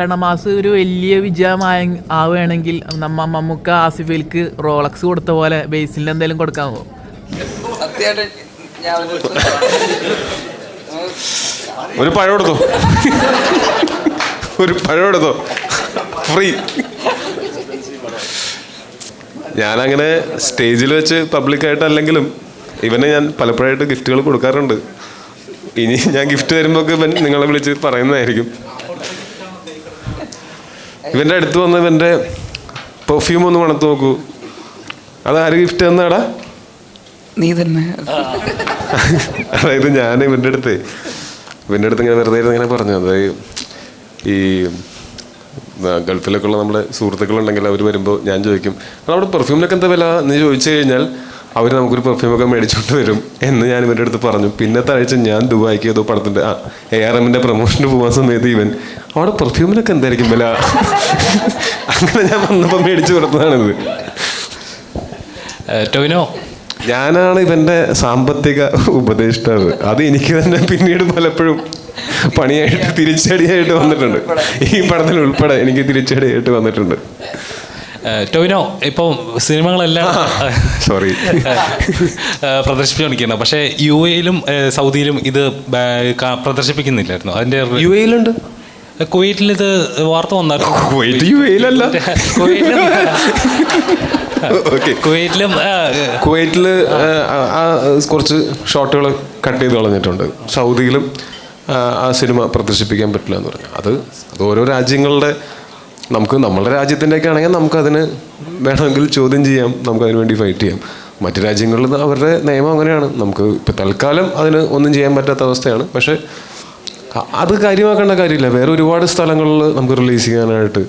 രണമാസ് ഒരു വലിയ വിജയമായ ആവുകയാണെങ്കിൽ മമ്മൂക്ക ആസിഫലിക്ക് റോളക്സ് കൊടുത്ത പോലെ ബേസിൽ എന്തെങ്കിലും കൊടുക്കാമോ? ഒരു പഴം എടുത്തോ, ഒരു പഴം എടുത്തോ, ഫ്രീ. ഞാനങ്ങനെ സ്റ്റേജിൽ വെച്ച് പബ്ലിക്കായിട്ടല്ലെങ്കിലും ഇവന് ഞാൻ പലപ്പോഴായിട്ട് ഗിഫ്റ്റുകൾ കൊടുക്കാറുണ്ട്. ഇനി ഞാൻ ഗിഫ്റ്റ് തരുമ്പോൾ ഇവൻ നിങ്ങളെ വിളിച്ച് പറയുന്നതായിരിക്കും. ഇവൻ്റെ അടുത്ത് വന്ന് ഇവൻ്റെ പെർഫ്യൂം ഒന്ന് മണത്ത് നോക്കൂ. അതാര് ഗിഫ്റ്റ് തന്നാടാ? നീ തന്നെ. അതായത് ഞാൻ ഇവൻ്റെ അടുത്ത് ഇങ്ങനെ വെറുതെ ഇങ്ങനെ പറഞ്ഞു, അതായത് ഈ ഗൾഫിലൊക്കെ ഉള്ള നമ്മുടെ സുഹൃത്തുക്കളുണ്ടെങ്കിൽ അവർ വരുമ്പോൾ ഞാൻ ചോദിക്കും, അവിടെ പെർഫ്യൂമിനൊക്കെ എന്താ വില എന്ന് ചോദിച്ചു കഴിഞ്ഞാൽ അവർ നമുക്കൊരു പെർഫ്യൂമൊക്കെ മേടിച്ചുകൊണ്ട് വരും എന്ന് ഞാൻ ഇവൻ്റെ അടുത്ത് പറഞ്ഞു. പിന്നത്തെ ആഴ്ച ഞാൻ ദുബായിക്ക് ഏതോ പടത്തിൻ്റെ ARMൻ്റെ പ്രൊമോഷന് പോകാൻ സമയത്ത് ഇവൻ അവിടെ പെർഫ്യൂമിനൊക്കെ എന്തായിരിക്കും വില, അങ്ങനെ ഞാൻ വന്നപ്പോൾ മേടിച്ചു കൊടുത്തതാണിത്. ടോവിനോ, ഞാനാണ് ഇവൻ്റെ സാമ്പത്തിക ഉപദേഷ്ടാവ്. അത് എനിക്ക് തന്നെ പിന്നീട് പലപ്പോഴും പണിയായിട്ട് തിരിച്ചടിയായിട്ട് വന്നിട്ടുണ്ട്. ഈ പടത്തിൽ ഉൾപ്പെടെ എനിക്ക് തിരിച്ചടിയായിട്ട് വന്നിട്ടുണ്ട്. ടോവിനോ, ഇപ്പം സിനിമകളെല്ലാം സോറി പ്രദർശിപ്പിച്ചുകൊണ്ടിരിക്കുന്നത്, പക്ഷേ UAE-ലും സൗദിയിലും ഇത് പ്രദർശിപ്പിക്കുന്നില്ലായിരുന്നു. അതിൻ്റെ UAE-ലുണ്ട്, കുവൈറ്റിൽ ഇത് വാർത്ത വന്നായിരുന്നു. കുവൈറ്റ് UAE-ലല്ല. കുവൈറ്റിൽ കുറച്ച് ഷോട്ടുകൾ കട്ട് ചെയ്ത് കളഞ്ഞിട്ടുണ്ട്. സൗദിയിലും ആ സിനിമ പ്രദർശിപ്പിക്കാൻ പറ്റില്ല എന്ന് പറഞ്ഞു. അത് ഓരോ രാജ്യങ്ങളുടെ, നമുക്ക് നമ്മുടെ രാജ്യത്തിൻ്റെയൊക്കെ ആണെങ്കിൽ നമുക്കതിന് വേണമെങ്കിൽ ചോദ്യം ചെയ്യാം, നമുക്കതിന് വേണ്ടി ഫൈറ്റ് ചെയ്യാം. മറ്റു രാജ്യങ്ങളിൽ അവരുടെ നിയമം അങ്ങനെയാണ്. നമുക്ക് ഇപ്പം തൽക്കാലം അതിന് ഒന്നും ചെയ്യാൻ പറ്റാത്ത അവസ്ഥയാണ്. പക്ഷേ അത് കാര്യമാക്കേണ്ട കാര്യമില്ല. വേറെ ഒരുപാട് സ്ഥലങ്ങളിൽ നമുക്ക് റിലീസ് ചെയ്യാനായിട്ട്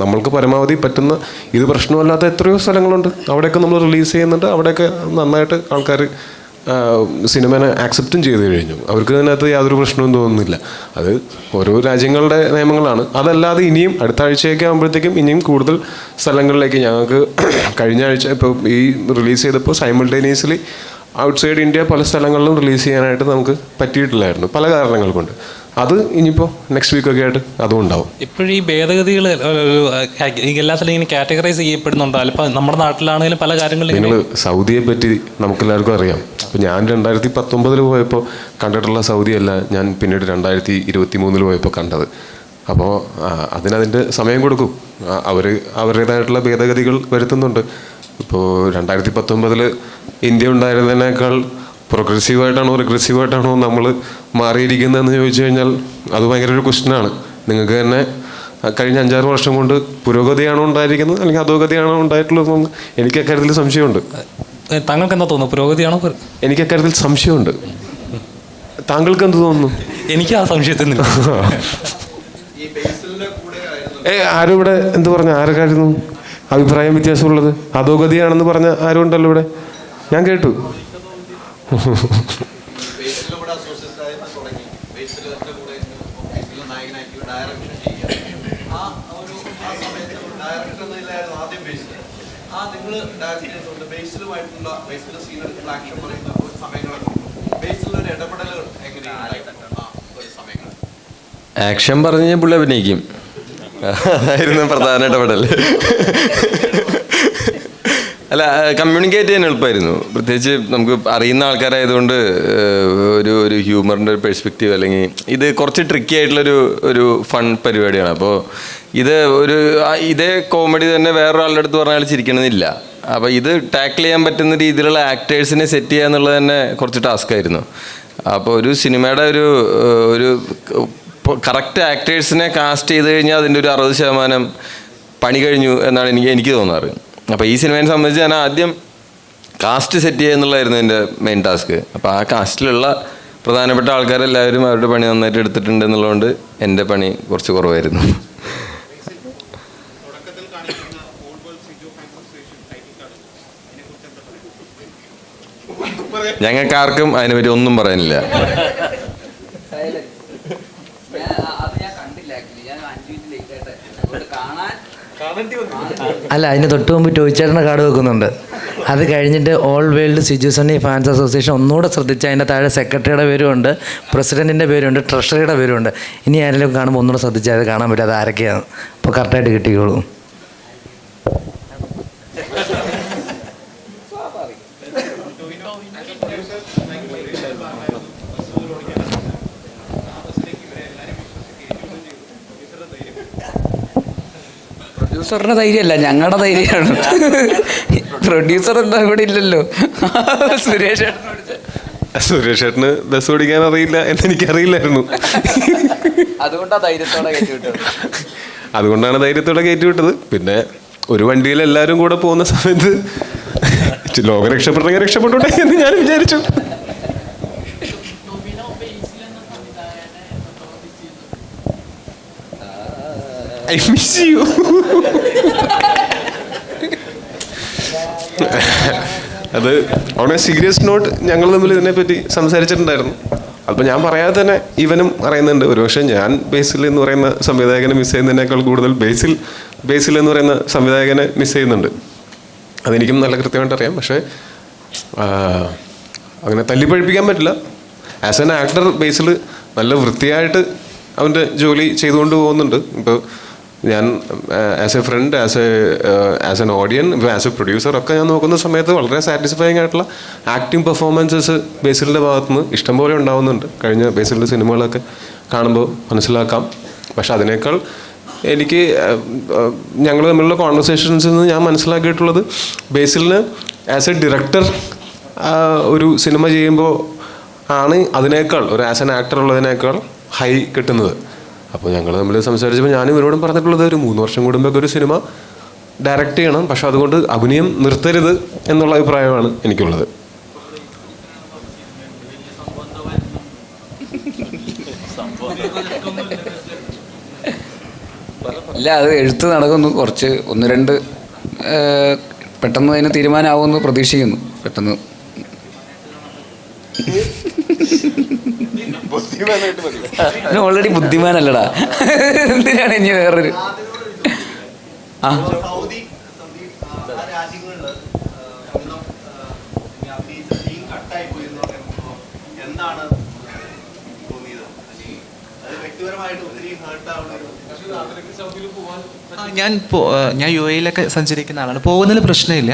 നമ്മൾക്ക് പരമാവധി പറ്റുന്ന, ഇത് പ്രശ്നമല്ലാത്ത എത്രയോ സ്ഥലങ്ങളുണ്ട്, അവിടെയൊക്കെ നമ്മൾ റിലീസ് ചെയ്യുന്നുണ്ട്. അവിടെയൊക്കെ നന്നായിട്ട് ആൾക്കാർ സിനിമനെ ആക്സെപ്റ്റും ചെയ്ത് കഴിഞ്ഞു. അവർക്ക് അതിനകത്ത് യാതൊരു പ്രശ്നവും തോന്നുന്നില്ല. അത് ഓരോ രാജ്യങ്ങളുടെ നിയമങ്ങളാണ്. അതല്ലാതെ ഇനിയും അടുത്ത ആഴ്ചയൊക്കെ ആകുമ്പോഴത്തേക്കും ഇനിയും കൂടുതൽ സ്ഥലങ്ങളിലേക്ക് ഞങ്ങൾക്ക് കഴിഞ്ഞ ആഴ്ച ഇപ്പോൾ ഈ റിലീസ് ചെയ്തപ്പോൾ സൈമിൾട്ടേനിയസ്ലി ഔട്ട്സൈഡ് ഇന്ത്യ പല സ്ഥലങ്ങളിലും റിലീസ് ചെയ്യാനായിട്ട് നമുക്ക് പറ്റിയിട്ടില്ലായിരുന്നു, പല കാരണങ്ങൾ കൊണ്ട്. അത് ഇനിയിപ്പോൾ നെക്സ്റ്റ് വീക്കൊക്കെ ആയിട്ട് അതും ഉണ്ടാവും. ഇപ്പോഴും ഈ ഭേദഗതികൾ എല്ലാത്തിലും ഇങ്ങനെ കാറ്റഗറൈസ് ചെയ്യപ്പെടുന്നുണ്ടോ? അല്ലിപ്പോൾ നമ്മുടെ നാട്ടിലാണെങ്കിലും പല കാര്യങ്ങളും. നിങ്ങൾ സൗദിയെ പറ്റി നമുക്കെല്ലാവർക്കും അറിയാം. അപ്പോൾ ഞാൻ 2019 പോയപ്പോൾ കണ്ടിട്ടുള്ള സൗദിയല്ല ഞാൻ പിന്നീട് 2023 പോയപ്പോൾ കണ്ടത്. അപ്പോൾ അതിനതിൻ്റെ സമയം കൊടുക്കും. അവരുടേതായിട്ടുള്ള ഭേദഗതികൾ വരുത്തുന്നുണ്ട്. ഇപ്പോൾ 2019 ഇന്ത്യ ഉണ്ടായിരുന്നതിനേക്കാൾ പ്രോഗ്രസീവായിട്ടാണോ റിഗ്രസീവായിട്ടാണോ നമ്മൾ മാറിയിരിക്കുന്നതെന്ന് ചോദിച്ചു കഴിഞ്ഞാൽ അത് ഭയങ്കര ഒരു ക്വസ്റ്റ്യനാണ്. നിങ്ങൾക്ക് തന്നെ കഴിഞ്ഞ 5-6 വർഷം കൊണ്ട് പുരോഗതിയാണോ ഉണ്ടായിരിക്കുന്നത് അല്ലെങ്കിൽ അധോഗതിയാണോ ഉണ്ടായിട്ടുള്ളതെന്ന് എനിക്ക് അക്കാര്യത്തിൽ സംശയമുണ്ട്. താങ്കൾക്ക് എന്താ തോന്നുന്നു, പുരോഗതിയാണോ? എനിക്ക് അക്കാര്യത്തിൽ സംശയമുണ്ട്. താങ്കൾക്ക് എന്ത് തോന്നുന്നു? എനിക്ക് ആ സംശയത്തിൽ ആരും ഇവിടെ എന്ത് പറഞ്ഞ, ആരൊക്കെയായിരുന്നു അഭിപ്രായം വ്യത്യാസമുള്ളത്? അധോഗതിയാണെന്ന് പറഞ്ഞ ആരും ഉണ്ടല്ലോ ഇവിടെ, ഞാൻ കേട്ടു. ആക്ഷൻ പറഞ്ഞ് പുള്ളി അഭിനയിക്കും, അതായിരുന്നു പ്രധാന ഇടപെടൽ. അല്ല, കമ്മ്യൂണിക്കേറ്റ് ചെയ്യാൻ എളുപ്പമായിരുന്നു. പ്രത്യേകിച്ച് നമുക്ക് അറിയുന്ന ആൾക്കാരായതുകൊണ്ട് ഒരു ഹ്യൂമറിൻ്റെ ഒരു പെർസ്പെക്റ്റീവ്, അല്ലെങ്കിൽ ഇത് കുറച്ച് ട്രിക്കി ആയിട്ടുള്ളൊരു ഫൺ പരിപാടിയാണ്. അപ്പോൾ ഇതേ കോമഡി തന്നെ വേറൊരാളുടെ അടുത്ത് പറഞ്ഞാൽ ചിരിക്കണമെന്നില്ല. അപ്പോൾ ഇത് ടാക്കിൾ ചെയ്യാൻ പറ്റുന്ന രീതിയിലുള്ള ആക്ടേഴ്സിനെ സെറ്റ് ചെയ്യുക എന്നുള്ളത് തന്നെ കുറച്ച് ടാസ്ക് ആയിരുന്നു. അപ്പോൾ ഒരു സിനിമയുടെ ഒരു കറക്റ്റ് ആക്ടേഴ്സിനെ കാസ്റ്റ് ചെയ്ത് കഴിഞ്ഞാൽ അതിൻ്റെ ഒരു 60% പണി കഴിഞ്ഞു എന്നാണ് എനിക്ക് തോന്നാറ്. അപ്പോൾ ഈ സിനിമയെ സംബന്ധിച്ച് ഞാൻ ആദ്യം കാസ്റ്റ് സെറ്റ് ചെയ്യുക എന്നുള്ളതായിരുന്നു എൻ്റെ മെയിൻ ടാസ്ക്. അപ്പോൾ ആ കാസ്റ്റിലുള്ള പ്രധാനപ്പെട്ട ആൾക്കാരെല്ലാവരും അവരുടെ പണി നന്നായിട്ട് എടുത്തിട്ടുണ്ട് എന്നുള്ളതുകൊണ്ട് എൻ്റെ പണി കുറച്ച് കുറവായിരുന്നു. ഞങ്ങൾക്കാർക്കും അതിനെപ്പറ്റി ഒന്നും പറയാനില്ല. അല്ല, അതിന് തൊട്ട് മുമ്പ് ടോയ്ച്ചേട്ടൻ്റെ കാർഡ് വെക്കുന്നുണ്ട്. അത് കഴിഞ്ഞിട്ട് all world Siju Sunny fans association ഒന്നുകൂടെ ശ്രദ്ധിച്ചാൽ അതിൻ്റെ താഴെ സെക്രട്ടറിയുടെ പേരുമുണ്ട്, പ്രസിഡൻറ്റിൻ്റെ പേരുണ്ട്, ട്രഷറിയുടെ പേരുണ്ട്. ഇനി ആരെങ്കിലും കാണുമ്പോൾ ഒന്നുകൂടെ ശ്രദ്ധിച്ചാൽ അത് കാണാൻ പറ്റും അത് ആരൊക്കെയാണ്. അപ്പോൾ കറക്റ്റായിട്ട് കിട്ടിക്കോളൂ. പ്രൊഡ്യൂസറിൻ്റെ ധൈര്യമല്ല, ഞങ്ങളുടെ ധൈര്യമാണ്. പ്രൊഡ്യൂസർ എന്താ ഇവിടെ ഇല്ലല്ലോ. സുരേഷ് ചേട്ടന് ബസ് ഓടിക്കാൻ അറിയില്ല എന്നെനിക്കറിയില്ലായിരുന്നു. അതുകൊണ്ടാണ് ധൈര്യത്തോടെ കയറ്റിവിട്ടത്. പിന്നെ ഒരു വണ്ടിയിൽ എല്ലാവരും കൂടെ പോകുന്ന സമയത്ത് ലോകം രക്ഷപ്പെട്ടെങ്കിൽ രക്ഷപ്പെട്ടോട്ടെ എന്ന് ഞാൻ വിചാരിച്ചു. I miss you. അത് ഓൺ എ സീരിയസ് നോട്ട് ഞങ്ങൾ തമ്മിൽ ഇതിനെപ്പറ്റി സംസാരിച്ചിട്ടുണ്ടായിരുന്നു. അപ്പോൾ ഞാൻ പറയാതെ തന്നെ ഇവനും അറിയുന്നുണ്ട്. ഒരുപക്ഷെ ഞാൻ ബേസിൽ എന്ന് പറയുന്ന സംവിധായകനെ മിസ് ചെയ്യുന്നതിനേക്കാൾ കൂടുതൽ ബേസിൽ എന്ന് പറയുന്ന സംവിധായകനെ മിസ് ചെയ്യുന്നുണ്ട്. അതെനിക്കും നല്ല കൃത്യമായിട്ട് അറിയാം. പക്ഷേ അങ്ങനെ തല്ലിപ്പഴിപ്പിക്കാൻ പറ്റില്ല. ആസ് എൻ ആക്ടർ ബേസിൽ നല്ല വൃത്തിയായിട്ട് അവൻ്റെ ജോലി ചെയ്തുകൊണ്ട് പോകുന്നുണ്ട്. ഇപ്പോൾ ഞാൻ as a friend, as an ഓഡിയൻ, as A producer ഒക്കെ ഞാൻ നോക്കുന്ന സമയത്ത് വളരെ സാറ്റിസ്ഫൈങ് ആയിട്ടുള്ള ആക്ടിങ് പെർഫോമൻസസ് ബേസിലിൻ്റെ ഭാഗത്തുനിന്ന് ഇഷ്ടംപോലെ ഉണ്ടാവുന്നുണ്ട്. കഴിഞ്ഞ ബേസിലിൻ്റെ സിനിമകളൊക്കെ കാണുമ്പോൾ മനസ്സിലാക്കാം. പക്ഷെ അതിനേക്കാൾ എനിക്ക് ഞങ്ങൾ തമ്മിലുള്ള കോൺവെർസേഷൻസിൽ നിന്ന് ഞാൻ മനസ്സിലാക്കിയിട്ടുള്ളത് ബേസിലിന് ആസ് എ ഡയറക്ടർ ഒരു സിനിമ ചെയ്യുമ്പോൾ ആണ് അതിനേക്കാൾ ഒരു ആസ് എൻ ആക്ടർ ഉള്ളതിനേക്കാൾ ഹൈ കിട്ടുന്നത്. അപ്പോൾ ഞങ്ങൾ തമ്മിൽ സംസാരിച്ചപ്പോൾ ഞാനും ഇവരോടും പറഞ്ഞിട്ടുള്ളത് ഒരു 3 വർഷം കൂടുമ്പോഴൊക്കെ ഒരു സിനിമ ഡയറക്റ്റ് ചെയ്യണം, പക്ഷെ അതുകൊണ്ട് അഭിനയം നിർത്തരുത് എന്നുള്ള അഭിപ്രായമാണ് എനിക്കുള്ളത്. ഇല്ല, അത് എഴുത്ത് നടക്കുന്നു. കുറച്ച് 1-2 പെട്ടെന്ന് അതിന് തീരുമാനമാവുമെന്ന് പ്രതീക്ഷിക്കുന്നു. പെട്ടെന്ന് ഓൾറെഡി ബുദ്ധിമാനല്ലടാ, എന്തിനാണ് ഇനി വേറൊരു ഞാൻ യു എയിലൊക്കെ സഞ്ചരിക്കുന്ന ആളാണ്. പോകുന്നതിൽ പ്രശ്നമില്ല.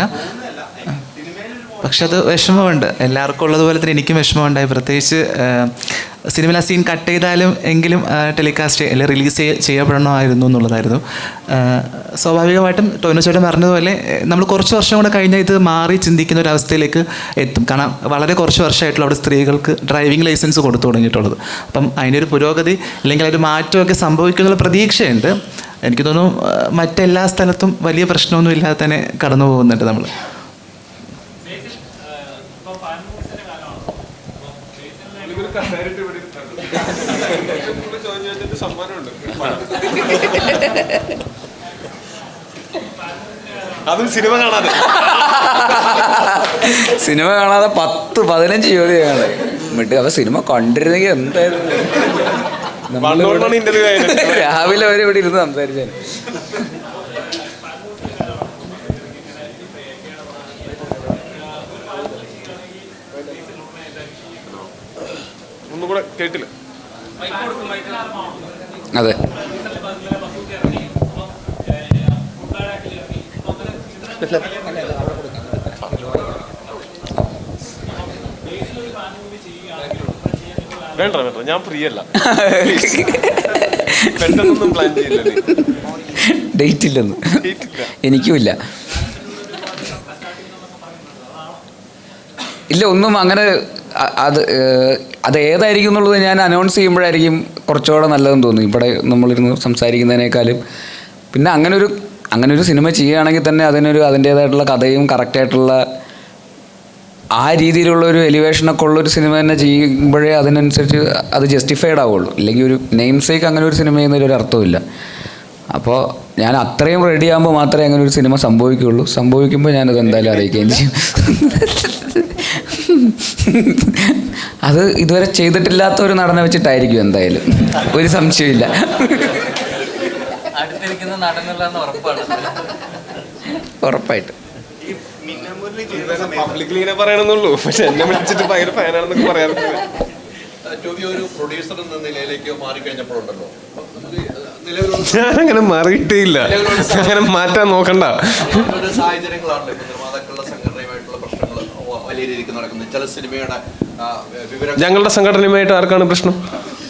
പക്ഷെ അത് വിഷമമുണ്ട്. എല്ലാവർക്കും ഉള്ളതുപോലെ തന്നെ എനിക്കും വിഷമമുണ്ടായി. പ്രത്യേകിച്ച് സിനിമയിൽ ആ സീൻ കട്ട് ചെയ്താലും എങ്കിലും ടെലികാസ്റ്റ് അല്ലെങ്കിൽ റിലീസ് ചെയ്യപ്പെടണമായിരുന്നു എന്നുള്ളതായിരുന്നു. സ്വാഭാവികമായിട്ടും ടോവിനോ ചേട്ടൻ പറഞ്ഞതുപോലെ നമ്മൾ കുറച്ച് വർഷം കൂടെ കഴിഞ്ഞാൽ ഇത് മാറി ചിന്തിക്കുന്ന ഒരു അവസ്ഥയിലേക്ക് എത്തും. കാരണം വളരെ കുറച്ച് വർഷമായിട്ടുള്ള അവിടെ സ്ത്രീകൾക്ക് ഡ്രൈവിംഗ് ലൈസൻസ് കൊടുത്തു തുടങ്ങിയിട്ടുള്ളത്. അപ്പം അതിനൊരു പുരോഗതി അല്ലെങ്കിൽ ഒരു മാറ്റമൊക്കെ സംഭവിക്കുന്ന പ്രതീക്ഷയുണ്ട്. എനിക്ക് തോന്നുന്നു മറ്റെല്ലാ സ്ഥലത്തും വലിയ പ്രശ്നമൊന്നും ഇല്ലാതെ തന്നെ കടന്നു പോകുന്നുണ്ട് നമ്മൾ. അതും സിനിമ കാണാതെ 10-15 ചോദ്യമാണ് മിട്ട്. അപ്പൊ സിനിമ കണ്ടിരുന്നെങ്കിൽ എന്തായിരുന്നു. രാവിലെ വരെ ഇവിടെ ഇരുന്ന് സംസാരിച്ചാൽ ഒന്നും കൂടെ കേട്ടില്ല. അതെ, വേണ്ട ഞാൻ ഫ്രീ അല്ല. പെട്ടെന്നൊന്നും പ്ലാൻ ചെയ്യില്ല. ഡേറ്റ് ഇല്ലെന്ന് എനിക്കുമില്ല. ഇല്ല, ഒന്നും അങ്ങനെ അത് ഏതായിരിക്കും എന്നുള്ളത് ഞാൻ അനൗൺസ് ചെയ്യുമ്പോഴായിരിക്കും കുറച്ചുകൂടെ നല്ലതെന്ന് തോന്നുന്നു. ഇവിടെ നമ്മളിരുന്ന് സംസാരിക്കുന്നതിനേക്കാളും. പിന്നെ അങ്ങനെ ഒരു സിനിമ ചെയ്യുകയാണെങ്കിൽ തന്നെ അതിൻ്റേതായിട്ടുള്ള കഥയും കറക്റ്റായിട്ടുള്ള ആ രീതിയിലുള്ള ഒരു എലിവേഷനൊക്കെ ഉള്ളൊരു സിനിമ തന്നെ ചെയ്യുമ്പോഴേ അതിനനുസരിച്ച് അത് ജസ്റ്റിഫൈഡ് ആവുള്ളൂ. ഇല്ലെങ്കിൽ ഒരു നെയിം സേക്ക് അങ്ങനെ ഒരു സിനിമ ചെയ്യുന്നതിലൊരു അർത്ഥമില്ല. അപ്പോൾ ഞാൻ അത്രയും റെഡി ആകുമ്പോൾ മാത്രമേ അങ്ങനെ ഒരു സിനിമ സംഭവിക്കുകയുള്ളൂ. സംഭവിക്കുമ്പോൾ ഞാനത് എന്തായാലും അറിയിക്കുകയും ചെയ്യും. അത് ഇതുവരെ ചെയ്തിട്ടില്ലാത്ത ഒരു നടനെ വെച്ചിട്ടായിരിക്കും എന്തായാലും, ഒരു സംശയമില്ല. അടുത്തിരിക്കുന്ന നടനല്ലാന്ന് ഉറപ്പാണ്. ഉറപ്പായിട്ട് പബ്ലിക്കിൽ ഇങ്ങനെ പറയണമെന്നുള്ളൂ, പക്ഷെ എന്നെ വിളിച്ചിട്ട് ഭയങ്കര ഫാനാണെന്നൊക്കെ പറയാറുണ്ട്. ഒരു പ്രൊഡ്യൂസർ എന്ന നിലയിലേക്ക് മാറിക്കഴിഞ്ഞപ്പോഴുണ്ടല്ലോ, ഞാനങ്ങനെ മാറിയിട്ടേ ഇല്ല, അങ്ങനെ മാറ്റാൻ നോക്കണ്ട. സാഹചര്യങ്ങളാണല്ലോ ഇപ്പൊ നിർമ്മാതാക്കളുടെ സംഘടനയുമായിട്ടുള്ള പ്രശ്നങ്ങൾ വലിയ രീതിക്ക് നടക്കുന്നത്. ചില സിനിമയുടെ ഞങ്ങളുടെ സംഘടനയുമായിട്ട് ആർക്കാണ് പ്രശ്നം?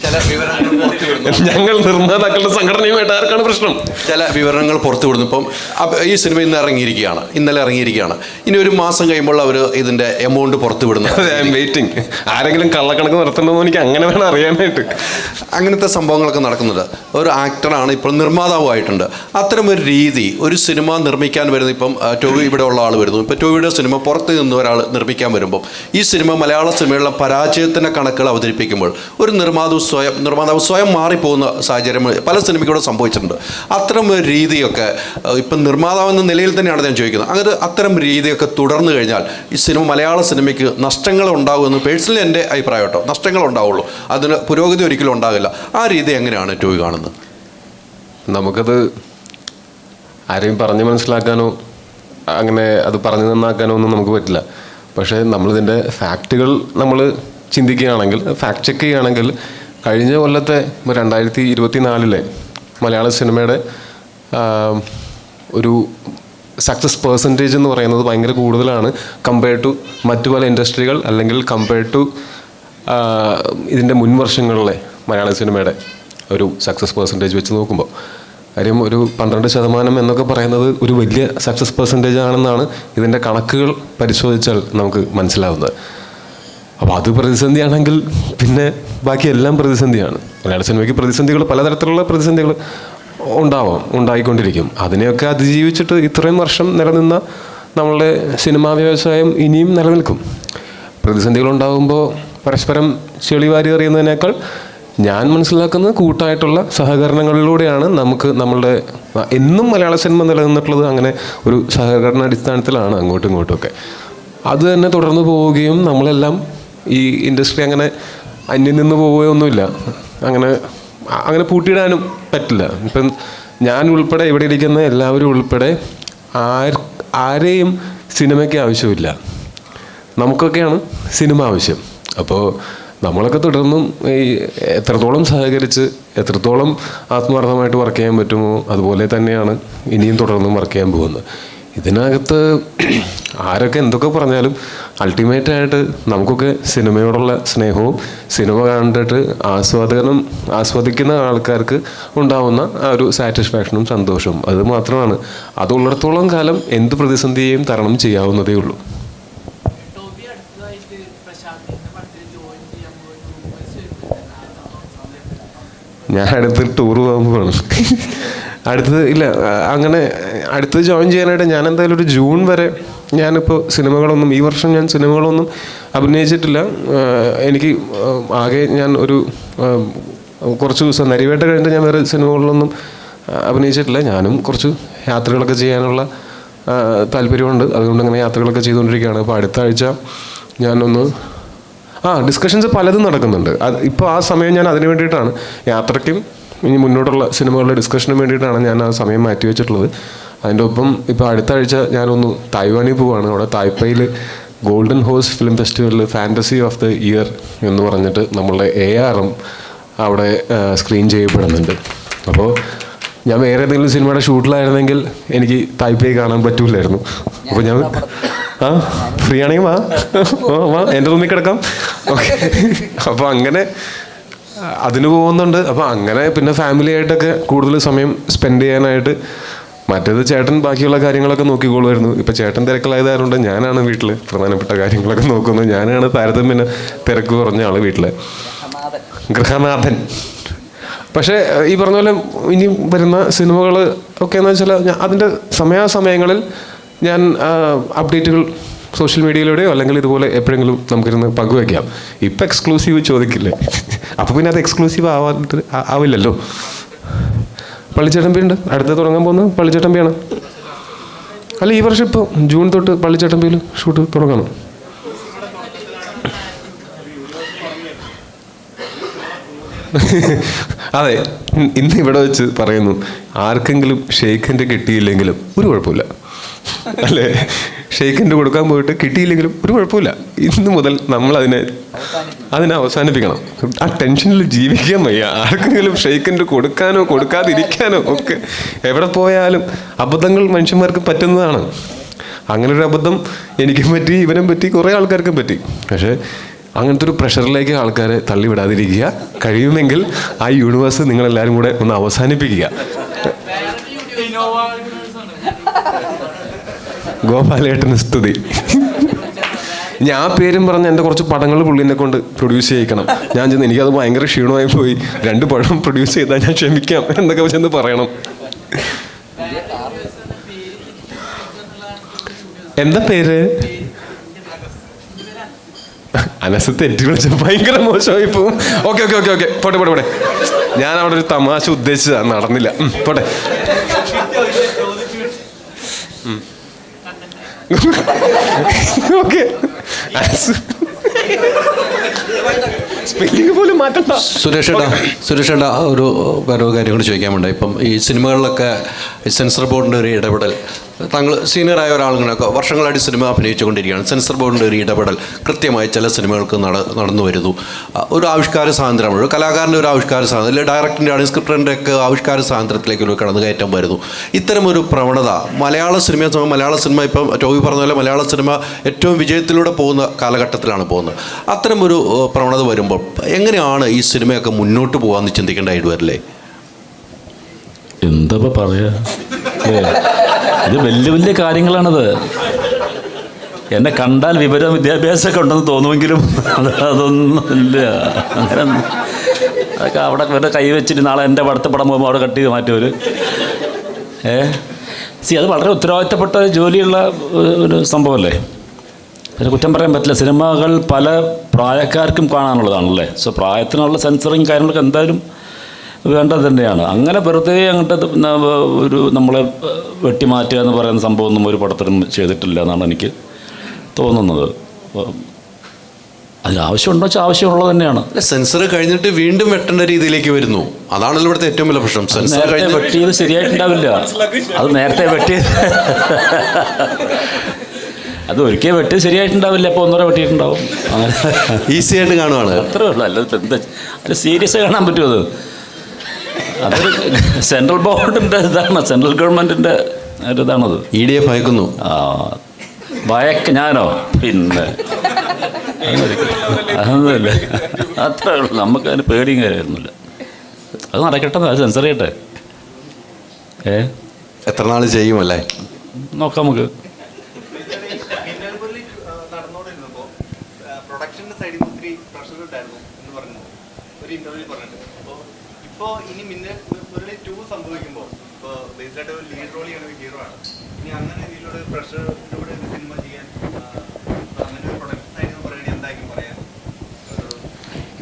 ചില വിവരങ്ങൾ പുറത്തുവിടുന്നു. ഞങ്ങൾ നിർമ്മാതാക്കളുടെ സംഘടനയുമായിട്ട് ആർക്കാണ് പ്രശ്നം? ചില വിവരങ്ങൾ പുറത്തുവിടുന്നു. ഇപ്പം ഈ സിനിമ ഇന്ന് ഇറങ്ങിയിരിക്കുകയാണ്, ഇന്നലെ ഇറങ്ങിയിരിക്കുകയാണ്. ഇനി ഒരു മാസം കഴിയുമ്പോൾ അവർ ഇതിന്റെ എമൗണ്ട് പുറത്തുവിടുന്നു. വെയിറ്റിംഗ്. ആരെങ്കിലും കള്ളക്കണക്ക് നടത്തണമെന്ന് എനിക്ക് അങ്ങനെ വേണം അറിയാനായിട്ട്. അങ്ങനത്തെ സംഭവങ്ങളൊക്കെ നടക്കുന്നുണ്ട്. ഒരു ആക്ടറാണ്, ഇപ്പോൾ നിർമ്മാതാവുമായിട്ടുണ്ട്. അത്തരം ഒരു രീതി ഒരു സിനിമ നിർമ്മിക്കാൻ വരുന്ന, ഇപ്പം ടോവി ഇവിടെ ഉള്ള ആൾ വരുന്നു, ഇപ്പം ടോവിയുടെ സിനിമ പുറത്ത് നിന്ന് ഒരാൾ നിർമ്മിക്കാൻ വരുമ്പോൾ ഈ സിനിമ മലയാള സിനിമയുള്ള പരാജയത്തിൻ്റെ കണക്കുകൾ അവതരിപ്പിക്കുമ്പോൾ ഒരു നിർമ്മാതാവ് സ്വയം മാറിപ്പോകുന്ന സാഹചര്യം പല സിനിമയ്ക്കൂടെ സംഭവിച്ചിട്ടുണ്ട്. അത്തരം ഒരു രീതിയൊക്കെ ഇപ്പം നിർമ്മാതാവെന്ന നിലയിൽ തന്നെയാണ് ഞാൻ ചോദിക്കുന്നത്. അങ്ങനെ അത്തരം രീതിയൊക്കെ തുടർന്നു കഴിഞ്ഞാൽ ഈ സിനിമ മലയാള സിനിമയ്ക്ക് നഷ്ടങ്ങൾ ഉണ്ടാകുമെന്ന് പേഴ്സണലി എൻ്റെ അഭിപ്രായം കേട്ടോ. നഷ്ടങ്ങൾ ഉണ്ടാവുള്ളൂ, അതിന് പുരോഗതി ഒരിക്കലും ഉണ്ടാകില്ല. ആ രീതി എങ്ങനെയാണ് ടോവി കാണുന്നത്? നമുക്കത് ആരെയും പറഞ്ഞ് മനസ്സിലാക്കാനോ അങ്ങനെ അത് പറഞ്ഞു നന്നാക്കാനോ ഒന്നും നമുക്ക് പറ്റില്ല. പക്ഷേ നമ്മളിതിൻ്റെ ഫാക്റ്റുകൾ നമ്മൾ ചിന്തിക്കുകയാണെങ്കിൽ, ഫാക്ട് ചെക്ക് ചെയ്യുകയാണെങ്കിൽ, കഴിഞ്ഞ കൊല്ലത്തെ 2024 മലയാള സിനിമയുടെ ഒരു സക്സസ് പെർസെൻറ്റേജ് എന്ന് പറയുന്നത് ഭയങ്കര കൂടുതലാണ് കമ്പയർഡ് ടു മറ്റു പല ഇൻഡസ്ട്രികൾ, അല്ലെങ്കിൽ കമ്പയർഡ് ടു ഇതിൻ്റെ മുൻ വർഷങ്ങളിലെ മലയാള സിനിമയുടെ ഒരു സക്സസ് പെർസെൻറ്റേജ് വെച്ച് നോക്കുമ്പോൾ. കാര്യം ഒരു 12% എന്നൊക്കെ പറയുന്നത് ഒരു വലിയ സക്സസ് പെർസെൻറ്റേജ് ആണെന്നാണ് ഇതിൻ്റെ കണക്കുകൾ പരിശോധിച്ചാൽ നമുക്ക് മനസ്സിലാവുന്നത്. അപ്പോൾ അത് പ്രതിസന്ധിയാണെങ്കിൽ പിന്നെ ബാക്കിയെല്ലാം പ്രതിസന്ധിയാണ്. മലയാള സിനിമയ്ക്ക് പ്രതിസന്ധികൾ, പലതരത്തിലുള്ള പ്രതിസന്ധികൾ ഉണ്ടായിക്കൊണ്ടിരിക്കും. അതിനെയൊക്കെ അതിജീവിച്ചിട്ട് ഇത്രയും വർഷം നിലനിന്ന നമ്മളുടെ സിനിമാ വ്യവസായം ഇനിയും നിലനിൽക്കും. പ്രതിസന്ധികളുണ്ടാകുമ്പോൾ പരസ്പരം ചെളി വാരി എറിയുന്നതിനേക്കാൾ ഞാൻ മനസ്സിലാക്കുന്നത് കൂട്ടായിട്ടുള്ള സഹകരണങ്ങളിലൂടെയാണ് നമുക്ക് നമ്മളുടെ എന്നും മലയാള സിനിമ നിലനിന്നിട്ടുള്ളത്. അങ്ങനെ ഒരു സഹകരണ അടിസ്ഥാനത്തിലാണ് അങ്ങോട്ടും ഇങ്ങോട്ടുമൊക്കെ. അത് തന്നെ തുടർന്ന് പോവുകയും നമ്മളെല്ലാം ഈ ഇൻഡസ്ട്രി അങ്ങനെ അന്യം നിന്ന് പോവുകയൊന്നുമില്ല. അങ്ങനെ പൂട്ടിയിടാനും പറ്റില്ല. ഇപ്പം ഞാൻ ഉൾപ്പെടെ, ഇവിടെ ഇരിക്കുന്ന എല്ലാവരും ഉൾപ്പെടെ ആരെയും സിനിമയ്ക്ക് ആവശ്യമില്ല. നമുക്കൊക്കെയാണ് സിനിമ ആവശ്യം. അപ്പോൾ നമ്മളൊക്കെ തുടർന്നും ഈ എത്രത്തോളം സഹകരിച്ച് എത്രത്തോളം ആത്മാർത്ഥമായിട്ട് വർക്ക് ചെയ്യാൻ പറ്റുമോ അതുപോലെ തന്നെയാണ് ഇനിയും തുടർന്നും വർക്ക് ചെയ്യാൻ പോകുന്നത്. ഇതിനകത്ത് ആരൊക്കെ എന്തൊക്കെ പറഞ്ഞാലും അൾട്ടിമേറ്റായിട്ട് നമുക്കൊക്കെ സിനിമയോടുള്ള സ്നേഹവും സിനിമ കണ്ടിട്ട് ആസ്വദിക്കുന്ന ആൾക്കാർക്ക് ഉണ്ടാവുന്ന ആ ഒരു സാറ്റിസ്ഫാക്ഷനും സന്തോഷവും അത് മാത്രമാണ്. അതുള്ളിടത്തോളം കാലം എന്ത് പ്രതിസന്ധിയെയും തരണം ചെയ്യാവുന്നതേ ഉള്ളൂ. ഞാൻ അടുത്ത് ടൂർ പോകുമ്പോഴാണ് അടുത്തത് ഇല്ല അങ്ങനെ അടുത്തത് ജോയിൻ ചെയ്യാനായിട്ട് ഞാൻ എന്തായാലും ഒരു ജൂൺ വരെ ഞാനിപ്പോൾ സിനിമകളൊന്നും ഈ വർഷം ഞാൻ സിനിമകളൊന്നും അഭിനയിച്ചിട്ടില്ല. എനിക്ക് ആകെ ഞാൻ ഒരു കുറച്ച് ദിവസം നരിവേട്ട കഴിഞ്ഞിട്ട് ഞാൻ വേറെ സിനിമകളിലൊന്നും അഭിനയിച്ചിട്ടില്ല. ഞാനും കുറച്ച് യാത്രകളൊക്കെ ചെയ്യാനുള്ള താല്പര്യമുണ്ട്. അതുകൊണ്ട് അങ്ങനെ യാത്രകളൊക്കെ ചെയ്തുകൊണ്ടിരിക്കുകയാണ്. അപ്പോൾ അടുത്ത ആഴ്ച ഞാനൊന്ന് ഡിസ്കഷൻസ് പലതും നടക്കുന്നുണ്ട്. ഇപ്പോൾ ആ സമയം ഞാൻ അതിന് വേണ്ടിയിട്ടാണ്, യാത്രയ്ക്കും ഇനി മുന്നോട്ടുള്ള സിനിമകളുടെ ഡിസ്കഷനും വേണ്ടിയിട്ടാണ് ഞാൻ ആ സമയം മാറ്റി വെച്ചിട്ടുള്ളത്. അതിൻ്റെ ഒപ്പം ഇപ്പോൾ അടുത്ത ആഴ്ച ഞാനൊന്ന് തായ്വാനിൽ പോവുകയാണ്. അവിടെ തായ്പേയിൽ ഗോൾഡൻ ഹോഴ്സ് ഫിലിം ഫെസ്റ്റിവലിൽ ഫാൻറ്റസി ഓഫ് ദ ഇയർ എന്ന് പറഞ്ഞിട്ട് നമ്മളുടെ ARM അവിടെ സ്ക്രീൻ ചെയ്യപ്പെടുന്നുണ്ട്. അപ്പോൾ ഞാൻ വേറെ ഏതെങ്കിലും സിനിമയുടെ ഷൂട്ടിലായിരുന്നെങ്കിൽ എനിക്ക് തായ്പേ കാണാൻ പറ്റൂലായിരുന്നു. അപ്പോൾ ഞാൻ ഫ്രീ ആണെങ്കിൽ വാ എൻ്റെ റൂമിൽ കിടക്കാം. ഓക്കെ, അപ്പോൾ അങ്ങനെ അതിന് പോകുന്നുണ്ട്. അപ്പോൾ അങ്ങനെ പിന്നെ ഫാമിലി ആയിട്ടൊക്കെ കൂടുതൽ സമയം സ്പെൻഡ് ചെയ്യാനായിട്ട്. മറ്റേത് ചേട്ടൻ ബാക്കിയുള്ള കാര്യങ്ങളൊക്കെ നോക്കിക്കോളുമായിരുന്നു. ഇപ്പോൾ ചേട്ടൻ തിരക്കിലായതുകൊണ്ട് ഞാനാണ് വീട്ടിൽ പ്രധാനപ്പെട്ട കാര്യങ്ങളൊക്കെ നോക്കുന്നത്. ഞാനാണ് താരതമ്യേന തിരക്ക് കുറഞ്ഞ ആൾ വീട്ടിലെ ഗൃഹനാഥൻ. പക്ഷേ ഈ പറഞ്ഞ പോലെ ഇനി വരുന്ന സിനിമകൾ ഒക്കെ എന്ന് വെച്ചാൽ അതിൻ്റെ സമയാസമയങ്ങളിൽ ഞാൻ അപ്ഡേറ്റുകൾ സോഷ്യൽ മീഡിയയിലൂടെയോ അല്ലെങ്കിൽ ഇതുപോലെ എപ്പോഴെങ്കിലും നമുക്കിരുന്ന് പങ്കുവയ്ക്കാം. ഇപ്പം എക്സ്ക്ലൂസീവ് ചോദിക്കില്ലേ, അപ്പോൾ പിന്നെ അത് എക്സ്ക്ലൂസീവ് ആവില്ലല്ലോ. പള്ളിച്ചട്ടമ്പിയുണ്ട്, അടുത്ത് തുടങ്ങാൻ പോകുന്നത് പള്ളിച്ചട്ടമ്പിയാണ്. അല്ല, ഈ വർഷം ഇപ്പോൾ ജൂൺ തൊട്ട് പള്ളിച്ചട്ടമ്പിയിൽ ഷൂട്ട് തുടങ്ങണം. അതെ, ഇന്ന് ഇവിടെ വെച്ച് പറയുന്നു, ആർക്കെങ്കിലും ഷെയ്ഖിൻ്റെ കിട്ടിയില്ലെങ്കിലും ഒരു കുഴപ്പമില്ല, അല്ലേ? ഷെയ്ഖിൻ്റെ കൊടുക്കാൻ പോയിട്ട് കിട്ടിയില്ലെങ്കിലും ഒരു കുഴപ്പമില്ല. ഇന്ന് മുതൽ നമ്മൾ അതിനെ അവസാനിപ്പിക്കണം. ആ ടെൻഷനിൽ ജീവിക്കാൻ വയ്യ. ആർക്കെങ്കിലും ഷെയ്ഖിൻ്റെ കൊടുക്കാനോ കൊടുക്കാതിരിക്കാനോ ഒക്കെ എവിടെ പോയാലും അബദ്ധങ്ങൾ മനുഷ്യന്മാർക്ക് പറ്റുന്നതാണ്. അങ്ങനൊരു അബദ്ധം എനിക്കും പറ്റി, ഇവനും പറ്റി, കുറേ ആൾക്കാർക്കും പറ്റി. പക്ഷേ അങ്ങനത്തെ ഒരു പ്രഷറിലേക്ക് ആൾക്കാരെ തള്ളിവിടാതിരിക്കുക. കഴിയുമെങ്കിൽ ആ യൂണിവേഴ്സ് നിങ്ങളെല്ലാവരും കൂടെ ഒന്ന് അവസാനിപ്പിക്കുക. ഗോപാലേട്ടന് സ്തുതി. ഞാൻ ആ പേരും പറഞ്ഞ് എൻ്റെ കുറച്ച് പടങ്ങൾ പുള്ളിനെ കൊണ്ട് പ്രൊഡ്യൂസ് ചെയ്യിക്കണം. ഞാൻ ചെന്ന് എനിക്കത് ഭയങ്കര ക്ഷീണമായി പോയി, 2 പടം പ്രൊഡ്യൂസ് ചെയ്താൽ ഞാൻ ക്ഷമിക്കാം എന്നൊക്കെ ചെന്ന് പറയണം. എന്താ പേര്? അനസ് തെറ്റി വിളിച്ച ഭയങ്കര മോശമായി പോവും. ഓക്കെ പോട്ടെ. ഞാൻ അവിടെ ഒരു തമാശ ഉദ്ദേശിച്ചതാ, നടന്നില്ല. പോട്ടെ. ഓക്കെ, സ്പെല്ലിംഗ് പോലും മാറ്റണ്ട. സുരേഷേട്ടാ ഒരു വേറെ കാര്യം കൂടി ചോദിക്കാനുണ്ട്. ഇപ്പം ഈ സിനിമകളിലൊക്കെ സെൻസർ ബോർഡിൻ്റെ ഒരു ഇടപെടൽ, താങ്കൾ സീനിയറായ ഒരാളുകളൊക്കെ വർഷങ്ങളായിട്ട് സിനിമ അഭിനയിച്ചുകൊണ്ടിരിക്കുകയാണ്. സെൻസർ ബോർഡിൻ്റെ ഒരു ഇടപെടൽ കൃത്യമായി ചില സിനിമകൾക്ക് നടന്നു വരുന്നു. ഒരു ആവിഷ്കാര സ്വാതന്ത്ര്യമാണ്, ഒരു കലാകാരൻ്റെ ഒരു ആവിഷ്കാര സ്വാതന്ത്ര്യം, അല്ലെങ്കിൽ ഡയറക്ടറിൻ്റെ ആണെങ്കിൽ സ്ക്രിപ്റ്ററിൻ്റെ ഒക്കെ ആവിഷ്കാര സ്വാതന്ത്ര്യത്തിലേക്ക് ഒരു കടന്നുകയറ്റം വരുന്നു. ഇത്തരമൊരു പ്രവണത മലയാള സിനിമ ഇപ്പം ടോവി പറഞ്ഞ പോലെ മലയാള സിനിമ ഏറ്റവും വിജയത്തിലൂടെ പോകുന്ന കാലഘട്ടത്തിലാണ് പോകുന്നത്. അത്തരമൊരു പ്രവണത വരുമ്പോൾ എങ്ങനെയാണ് ഈ സിനിമയൊക്കെ മുന്നോട്ട് പോകാമെന്ന് ചിന്തിക്കേണ്ടതായിട്ട് വരില്ലേ? എന്താ പറയാ, ഇത് വലിയ വലിയ കാര്യങ്ങളാണത്. എന്നെ കണ്ടാൽ വിവരം വിദ്യാഭ്യാസമൊക്കെ ഉണ്ടെന്ന് തോന്നുമെങ്കിലും അതൊന്നും ഇല്ല. അങ്ങനെ അതൊക്കെ അവിടെ വരെ കൈ വെച്ചിട്ട് നാളെ എൻ്റെ അടുത്ത പടം പോകുമ്പോൾ അവിടെ കട്ട് ചെയ്ത് മാറ്റുമവർ. അത് വളരെ ഉത്തരവാദിത്തപ്പെട്ട ജോലിയുള്ള ഒരു സംഭവമല്ലേ. പിന്നെ കുറ്റം പറയാൻ പറ്റില്ല. സിനിമകൾ പല പ്രായക്കാർക്കും കാണാനുള്ളതാണല്ലേ. സോ പ്രായത്തിനുള്ള സെൻസറിങ് കാര്യങ്ങളൊക്കെ എന്തായാലും വേണ്ടത് തന്നെയാണ്. അങ്ങനെ വെറുതെ അങ്ങോട്ട് ഒരു നമ്മളെ വെട്ടിമാറ്റുക എന്ന് പറയുന്ന സംഭവമൊന്നും ഒരു പടത്തിലും ചെയ്തിട്ടില്ല എന്നാണ് എനിക്ക് തോന്നുന്നത്. അതിന് ആവശ്യമുണ്ടോ വെച്ചാൽ ആവശ്യമുള്ളത് തന്നെയാണ്. സെൻസർ കഴിഞ്ഞിട്ട് വീണ്ടും വെട്ടേണ്ട രീതിയിലേക്ക് വരുന്നു. അതാണല്ലോ ഇവിടുത്തെ ഏറ്റവും വലിയ പ്രശ്നം. സെൻസർ വെട്ടിയത് ശരിയായിട്ടുണ്ടാവില്ല. അത് നേരത്തെ വെട്ടിയത് അത് ഒരിക്കൽ വെട്ടിയത് ശരിയായിട്ടുണ്ടാവില്ല. അപ്പോൾ ഒന്നുകൂടെ വെട്ടിയിട്ടുണ്ടാവും. അങ്ങനെ ഈസി ആയിട്ട് കാണുവാണ്. അത്രേ ഉള്ളൂ. അല്ലാതെ എന്താ അത് സീരിയസ് കാണാൻ പറ്റുമോ? അതൊരു സെൻട്രൽ ബോർഡിൻ്റെ ഇതാണ്, സെൻട്രൽ ഗവൺമെൻറ്റിൻ്റെ ഒരിതാണത്. EDF ഭയക്കുന്നു. ഞാനോ? പിന്നെ അതൊന്നുമില്ല. അത്രേ ഉള്ളൂ. നമുക്ക് അതിന് പേടിയും കാര്യമൊന്നുമില്ല. അത് നടക്കട്ടെ, അത് സെൻസർ ചെയ്യട്ടെ. എത്ര നാൾ ചെയ്യുമല്ലേ നോക്കാം നമുക്ക്.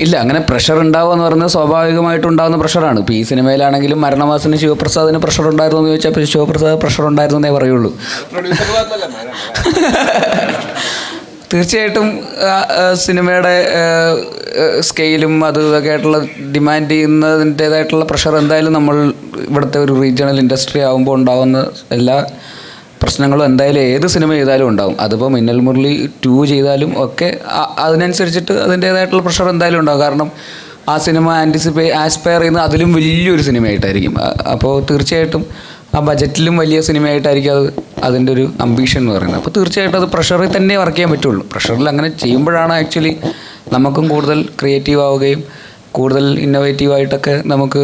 ഇല്ല, അങ്ങനെ പ്രഷർ ഉണ്ടാവുക എന്ന് പറയുന്നത് സ്വാഭാവികമായിട്ടുണ്ടാകുന്ന പ്രഷറാണ്. ഇപ്പോൾ ഈ സിനിമയിലാണെങ്കിലും മരണമാസത്തിന് ശിവപ്രസാദിന് പ്രഷർ ഉണ്ടായിരുന്നു എന്ന് ചോദിച്ചാൽ ശിവപ്രസാദ് പ്രഷർ ഉണ്ടായിരുന്നു എന്നേ പറയുള്ളൂ. തീർച്ചയായിട്ടും സിനിമയുടെ സ്കെയിലും ഇതൊക്കെ ആയിട്ടുള്ള ഡിമാൻഡ് ചെയ്യുന്നതിൻ്റേതായിട്ടുള്ള പ്രഷർ എന്തായാലും നമ്മൾ ഇവിടുത്തെ ഒരു റീജിയണൽ ഇൻഡസ്ട്രി ആകുമ്പോൾ ഉണ്ടാകുന്ന എല്ലാ പ്രശ്നങ്ങളും എന്തായാലും ഏത് സിനിമ ചെയ്താലും ഉണ്ടാകും. അതിപ്പോൾ മിന്നൽ മുരളി 2 ചെയ്താലും ഒക്കെ അതിനനുസരിച്ചിട്ട് അതിൻ്റേതായിട്ടുള്ള പ്രഷർ എന്തായാലും ഉണ്ടാകും. കാരണം ആ സിനിമ ആസ്പയർ ചെയ്യുന്നത് അതിലും വലിയൊരു സിനിമയായിട്ടായിരിക്കും. അപ്പോൾ തീർച്ചയായിട്ടും ആ ബജറ്റിലും വലിയ സിനിമയായിട്ടായിരിക്കും അതിൻ്റെ ഒരു അംബീഷൻ എന്ന് പറയുന്നത്. അപ്പോൾ തീർച്ചയായിട്ടും അത് പ്രഷറിൽ തന്നെ വർക്ക് ചെയ്യാൻ പറ്റുള്ളൂ. പ്രഷറിൽ അങ്ങനെ ചെയ്യുമ്പോഴാണ് ആക്ച്വലി നമുക്കും കൂടുതൽ ക്രിയേറ്റീവ് ആവുകയും കൂടുതൽ ഇന്നോവേറ്റീവായിട്ടൊക്കെ നമുക്ക്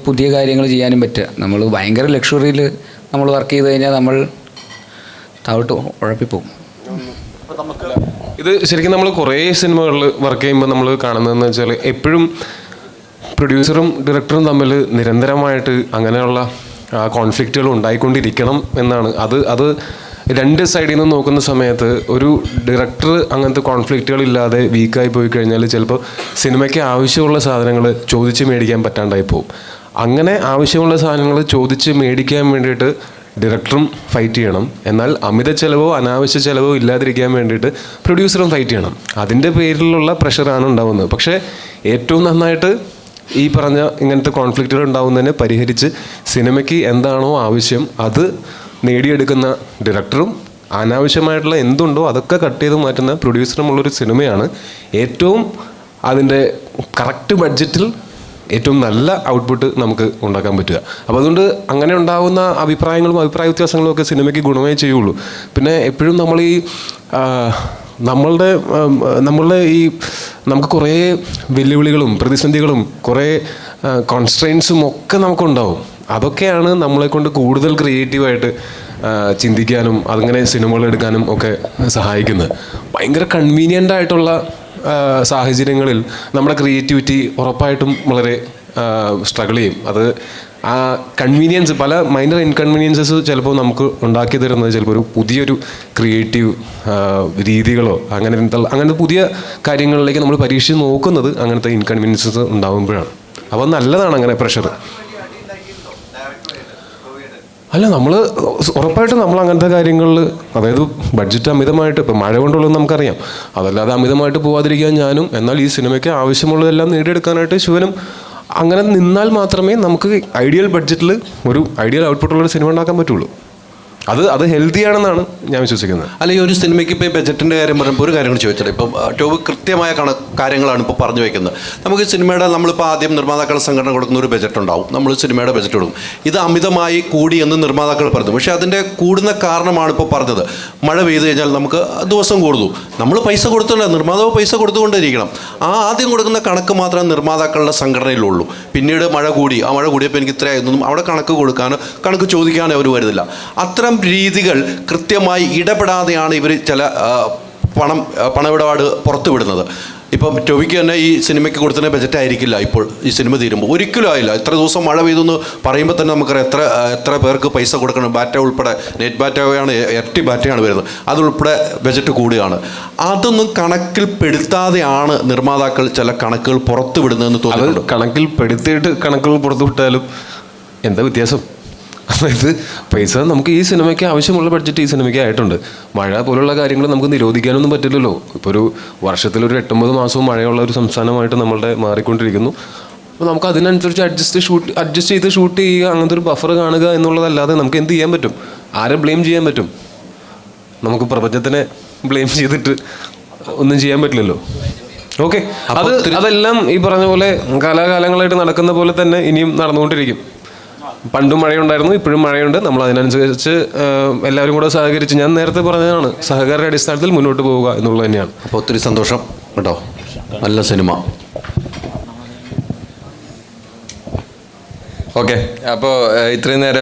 പുതിയ കാര്യങ്ങൾ ചെയ്യാനും പറ്റുക. നമ്മൾ ഭയങ്കര ലക്ഷറിയിൽ നമ്മൾ വർക്ക് ചെയ്ത് കഴിഞ്ഞാൽ നമ്മൾ താഴോട്ട് ഉഴപ്പിപ്പോകും. ഇത് ശരിക്കും നമ്മൾ കുറേ സിനിമകളിൽ വർക്ക് ചെയ്യുമ്പോൾ നമ്മൾ കാണുന്നതെന്ന് വെച്ചാൽ എപ്പോഴും പ്രൊഡ്യൂസറും ഡയറക്ടറും തമ്മിൽ നിരന്തരമായിട്ട് അങ്ങനെയുള്ള കോൺഫ്ലിക്റ്റുകൾ ഉണ്ടായിക്കൊണ്ടിരിക്കണം എന്നാണ്. അത് 2 സൈഡിൽ നിന്ന് നോക്കുന്ന സമയത്ത് ഒരു ഡയറക്ടർ അങ്ങനത്തെ കോൺഫ്ലിക്റ്റുകൾ ഇല്ലാതെ വീക്കായി പോയി കഴിഞ്ഞാൽ ചിലപ്പോൾ സിനിമയ്ക്ക് ആവശ്യമുള്ള സാധനങ്ങൾ ചോദിച്ച് മേടിക്കാൻ പറ്റാണ്ടായി പോകും. അങ്ങനെ ആവശ്യമുള്ള സാധനങ്ങൾ ചോദിച്ച് മേടിക്കാൻ വേണ്ടിയിട്ട് ഡയറക്ടറും ഫൈറ്റ് ചെയ്യണം. എന്നാൽ അമിത ചിലവോ അനാവശ്യ ചിലവോ ഇല്ലാതിരിക്കാൻ വേണ്ടിയിട്ട് പ്രൊഡ്യൂസറും ഫൈറ്റ് ചെയ്യണം. അതിൻ്റെ പേരിലുള്ള പ്രഷറാണ് ഉണ്ടാവുന്നത്. പക്ഷേ ഏറ്റവും നന്നായിട്ട് ഈ പറഞ്ഞ ഇങ്ങനത്തെ കോൺഫ്ലിക്റ്റുകൾ ഉണ്ടാകുന്നതിനെ പരിഹരിച്ച് സിനിമയ്ക്ക് എന്താണോ ആവശ്യം അത് നേടിയെടുക്കുന്ന ഡയറക്ടറും അനാവശ്യമായിട്ടുള്ള എന്തുണ്ടോ അതൊക്കെ കട്ട് ചെയ്ത് മാറ്റുന്ന പ്രൊഡ്യൂസറുമുള്ളൊരു സിനിമയാണ് ഏറ്റവും അതിൻ്റെ കറക്റ്റ് ബഡ്ജറ്റിൽ ഏറ്റവും നല്ല ഔട്ട്പുട്ട് നമുക്ക് ഉണ്ടാക്കാൻ പറ്റുക. അപ്പോൾ അതുകൊണ്ട് അങ്ങനെ ഉണ്ടാകുന്ന അഭിപ്രായങ്ങളും അഭിപ്രായ വ്യത്യാസങ്ങളും ഒക്കെ സിനിമയ്ക്ക് ഗുണമേ ചെയ്യുള്ളൂ. പിന്നെ എപ്പോഴും നമ്മൾ ഈ നമ്മളുടെ ഈ നമുക്ക് കുറേ വെല്ലുവിളികളും പ്രതിസന്ധികളും കുറേ കോൺസ്ട്രെയിൻസും ഒക്കെ നമുക്കുണ്ടാവും. അതൊക്കെയാണ് നമ്മളെ കൊണ്ട് കൂടുതൽ ക്രിയേറ്റീവായിട്ട് ചിന്തിക്കാനും അതങ്ങനെ സിനിമകൾ എടുക്കാനും ഒക്കെ സഹായിക്കുന്നത്. ഭയങ്കര കൺവീനിയൻ്റ് ആയിട്ടുള്ള സാഹചര്യങ്ങളിൽ നമ്മുടെ ക്രിയേറ്റിവിറ്റി ഉറപ്പായിട്ടും വളരെ സ്ട്രഗിൾ ചെയ്യും. അത് ആ കൺവീനിയൻസ്, പല മൈനർ ഇൻകൺവീനിയൻസസ് ചിലപ്പോൾ നമുക്ക് ഉണ്ടാക്കി തരുന്നത് ചിലപ്പോൾ ഒരു പുതിയൊരു ക്രിയേറ്റീവ് രീതികളോ അങ്ങനത്തെ പുതിയ കാര്യങ്ങളിലേക്ക് നമ്മൾ പരീക്ഷിച്ച് നോക്കുന്നത് അങ്ങനത്തെ ഇൻകൺവീനിയൻസസ് ഉണ്ടാകുമ്പോഴാണ്. അപ്പോൾ നല്ലതാണ് അങ്ങനെ പ്രഷർ. അല്ല, നമ്മൾ ഉറപ്പായിട്ടും നമ്മൾ അങ്ങനത്തെ കാര്യങ്ങളിൽ, അതായത് ബഡ്ജറ്റ് അമിതമായിട്ട്, ഇപ്പോൾ മഴ കൊണ്ടുള്ളത് നമുക്കറിയാം, അതല്ലാതെ അമിതമായിട്ട് പോകാതിരിക്കാൻ ഞാനും, എന്നാൽ ഈ സിനിമയ്ക്ക് ആവശ്യമുള്ളതെല്ലാം നേടിയെടുക്കാനായിട്ട് ശിവനും അങ്ങനെ നിന്നാൽ മാത്രമേ നമുക്ക് ഐഡിയൽ ബഡ്ജറ്റിൽ ഒരു ഐഡിയൽ ഔട്ട്പുട്ടുള്ളൊരു സിനിമ ഉണ്ടാക്കാൻ പറ്റുള്ളൂ. അത് ഹെൽത്തിയാണെന്നാണ് ഞാൻ വിശ്വസിക്കുന്നത്. അല്ലെങ്കിൽ ഒരു സിനിമയ്ക്ക് ഇപ്പോൾ ബജറ്റിൻ്റെ കാര്യം പറയുമ്പോൾ ഒരു കാര്യം കൂടി ചോദിച്ചത്, ഇപ്പം ടോബ് കൃത്യമായ കാര്യങ്ങളാണ് ഇപ്പോൾ പറഞ്ഞു വയ്ക്കുന്നത്. നമുക്ക് സിനിമയുടെ, നമ്മളിപ്പോൾ ആദ്യം നിർമ്മാതാക്കളുടെ സംഘടന കൊടുക്കുന്ന ഒരു ബജറ്റ് ഉണ്ടാവും, നമ്മൾ സിനിമയുടെ ബജറ്റ് കൊടുക്കും. ഇത് അമിതമായി കൂടി എന്ന് നിർമ്മാതാക്കൾ പറഞ്ഞു. പക്ഷേ അതിൻ്റെ കൂടുന്ന കാരണമാണ് ഇപ്പോൾ പറഞ്ഞത്. മഴ പെയ്തു കഴിഞ്ഞാൽ നമുക്ക് ദിവസം കൂടുന്നു, നമ്മൾ പൈസ കൊടുത്തില്ല, നിർമ്മാതാവ് പൈസ കൊടുത്തുകൊണ്ടിരിക്കണം. ആദ്യം കൊടുക്കുന്ന കണക്ക് മാത്രമേ നിർമ്മാതാക്കളുടെ സംഘടനയിലുള്ളൂ. പിന്നീട് മഴ കൂടി, ആ മഴ കൂടിയപ്പോൾ എനിക്ക് ഇത്രയായിരുന്നു, അവിടെ കണക്ക് കൊടുക്കാനോ കണക്ക് ചോദിക്കാനോ അവർ വരുന്നില്ല. അത്തരം രീതികൾ കൃത്യമായി ഇടപെടാതെയാണ് ഇവർ ചില പണമിടപാട് പുറത്തുവിടുന്നത്. ഇപ്പം ടോവിക്ക് തന്നെ ഈ സിനിമയ്ക്ക് കൊടുത്തതിന് ബജറ്റ് ആയിരിക്കില്ല ഇപ്പോൾ ഈ സിനിമ തീരുമ്പോൾ, ഒരിക്കലും ആയില്ല. ഇത്ര ദിവസം മഴ പെയ്തെന്ന് പറയുമ്പോൾ തന്നെ നമുക്കറിയാം എത്ര പേർക്ക് പൈസ കൊടുക്കണം. ബാറ്റ ഉൾപ്പെടെ, നെറ്റ് ബാറ്റയാണ്, ഇരട്ടി ബാറ്റയാണ് വരുന്നത്, അതുൾപ്പെടെ ബജറ്റ് കൂടുകയാണ്. അതൊന്നും കണക്കിൽപ്പെടുത്താതെയാണ് നിർമ്മാതാക്കൾ ചില കണക്കുകൾ പുറത്തുവിടുന്നതെന്ന് തോന്നുന്നു. കണക്കിൽപ്പെടുത്തിയിട്ട് കണക്കുകൾ പുറത്തുവിട്ടാലും എന്താ വ്യത്യാസം? അതായത് പൈസ നമുക്ക് ഈ സിനിമയ്ക്ക് ആവശ്യമുള്ള ബഡ്ജറ്റ് ഈ സിനിമയ്ക്ക് ആയിട്ടുണ്ട്. മഴ പോലുള്ള കാര്യങ്ങൾ നമുക്ക് നിരോധിക്കാനൊന്നും പറ്റില്ലല്ലോ. ഇപ്പോൾ ഒരു വർഷത്തിലൊരു 8-9 മാസവും മഴയുള്ള ഒരു സംസ്ഥാനമായിട്ട് നമ്മളുടെ മാറിക്കൊണ്ടിരിക്കുന്നു. അപ്പോൾ നമുക്ക് അതിനനുസരിച്ച് അഡ്ജസ്റ്റ് ചെയ്ത് ഷൂട്ട് ചെയ്യുക, അങ്ങനത്തെ ഒരു ബഫർ കാണുക എന്നുള്ളതല്ലാതെ നമുക്ക് എന്ത് ചെയ്യാൻ പറ്റും? ആരെ ബ്ലെയിം ചെയ്യാൻ പറ്റും? നമുക്ക് പ്രപഞ്ചത്തിനെ ബ്ലെയിം ചെയ്തിട്ട് ഒന്നും ചെയ്യാൻ പറ്റില്ലല്ലോ. ഓക്കെ, അതെല്ലാം ഈ പറഞ്ഞ പോലെ കാലാകാലങ്ങളായിട്ട് നടക്കുന്ന പോലെ തന്നെ ഇനിയും നടന്നുകൊണ്ടിരിക്കും. പണ്ടും മഴയുണ്ടായിരുന്നു, ഇപ്പോഴും മഴയുണ്ട്. നമ്മൾ അതിനനുസരിച്ച് എല്ലാവരും കൂടെ സഹകരിച്ച്, ഞാൻ നേരത്തെ പറഞ്ഞതാണ്, സഹകരണ അടിസ്ഥാനത്തിൽ മുന്നോട്ട് പോവുക എന്നുള്ളത് തന്നെയാണ്. അപ്പോൾ ഒത്തിരി സന്തോഷം കേട്ടോ, നല്ല സിനിമ. ഓക്കെ, അപ്പോൾ ഇത്രയും നേരം